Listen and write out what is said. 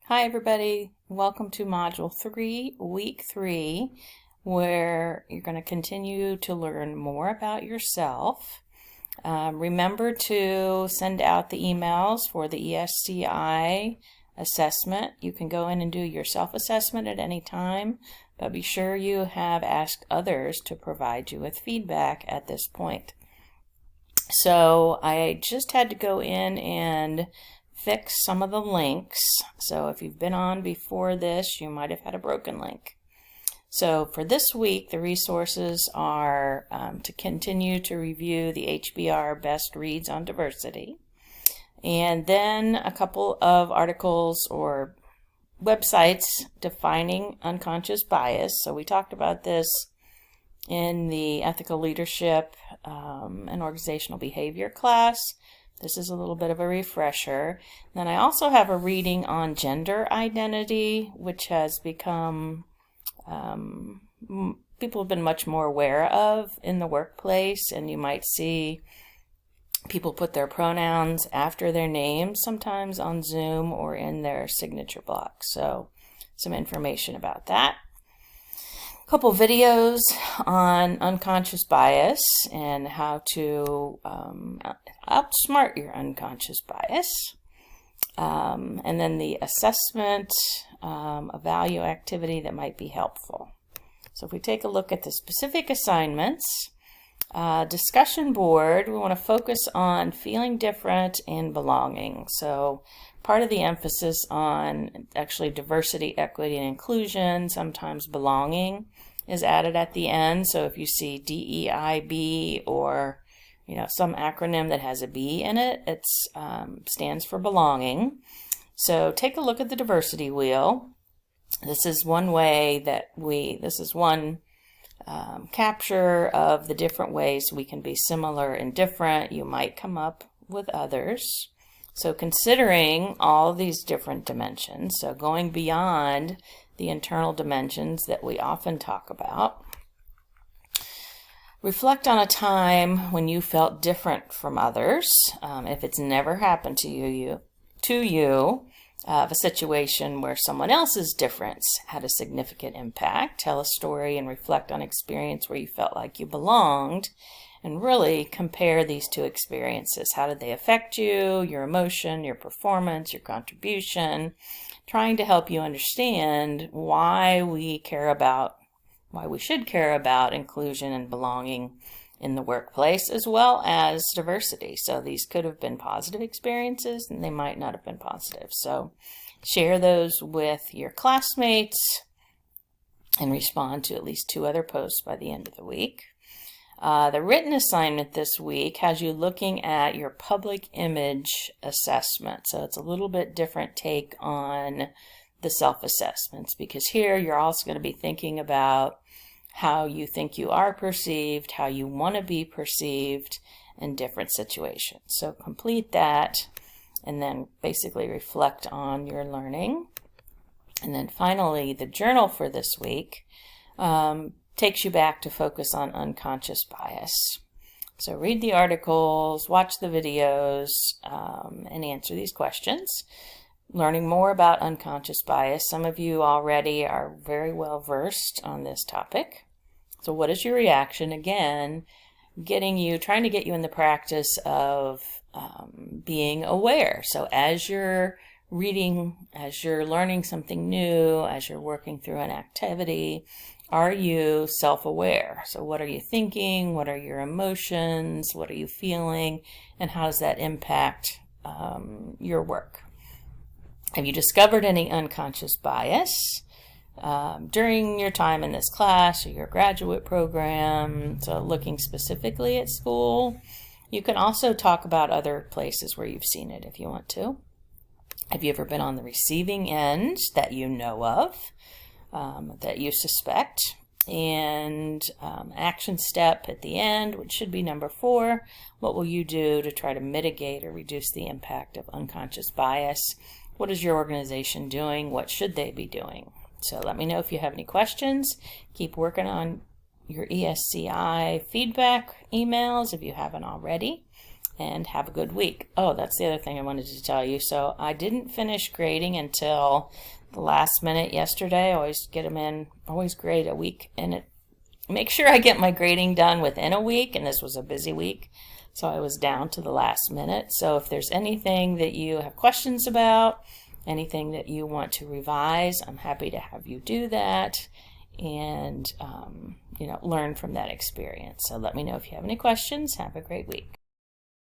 Hi everybody, welcome to Module 3, Week 3, where you're going to continue to learn more about yourself. Remember to send out the emails for the ESCI assessment. You can go in and do your self-assessment at any time, but be sure you have asked others to provide you with feedback at this point. So I just had to go in and fix some of the links. So if you've been on before this, you might have had a broken link. So for this week, the resources are to continue to review the HBR Best Reads on Diversity, and then a couple of articles or websites defining unconscious bias. So we talked about this in the ethical leadership and organizational behavior class. This is a little bit of a refresher. Then I also have a reading on gender identity, which has become, people have been much more aware of in the workplace, and you might see people put their pronouns after their names sometimes on Zoom or in their signature block. So some information about that. A couple videos on unconscious bias and how to outsmart your unconscious bias. And then the assessment, a value activity that might be helpful. So if we take a look at the specific assignments, discussion board, we want to focus on feeling different and belonging. So part of the emphasis on actually diversity, equity, and inclusion, sometimes belonging, is added at the end. So if you see DEIB or some acronym that has a B in it, it stands for belonging. So take a look at the diversity wheel. This is one way that this is one capture of the different ways we can be similar and different. You might come up with others. So considering all these different dimensions, so going beyond the internal dimensions that we often talk about, reflect on a time when you felt different from others. If it's never happened to you, a situation where someone else's difference had a significant impact. Tell a story and reflect on experience where you felt like you belonged, and really compare these two experiences. How did they affect you, your emotion, your performance, your contribution? Trying to help you understand why we should care about inclusion and belonging in the workplace, as well as diversity. So these could have been positive experiences, and they might not have been positive. So share those with your classmates and respond to at least 2 other posts by the end of the week. The written assignment this week has you looking at your public image assessment. So it's a little bit different take on the self-assessments, because here you're also going to be thinking about how you think you are perceived, how you want to be perceived in different situations. So complete that and then basically reflect on your learning. And then finally, the journal for this week takes you back to focus on unconscious bias. So read the articles, watch the videos, and answer these questions. Learning more about unconscious bias. Some of you already are very well versed on this topic. So what is your reaction? Again, trying to get you in the practice of being aware. So as you're reading, as you're learning something new, as you're working through an activity, are you self-aware? So what are you thinking? What are your emotions? What are you feeling? And how does that impact your work? Have you discovered any unconscious bias during your time in this class or your graduate program? So looking specifically at school. You can also talk about other places where you've seen it if you want to. Have you ever been on the receiving end that you know of, that you suspect? And action step at the end, which should be number 4, what will you do to try to mitigate or reduce the impact of unconscious bias? What is your organization doing? What should they be doing? So let me know if you have any questions. Keep working on your ESCI feedback emails if you haven't already. and have a good week. Oh, that's the other thing I wanted to tell you. So I didn't finish grading until the last minute yesterday. I always get them in, always grade a week, and make sure I get my grading done within a week, and this was a busy week, so I was down to the last minute. So if there's anything that you have questions about, anything that you want to revise, I'm happy to have you do that and learn from that experience. So let me know if you have any questions. Have a great week.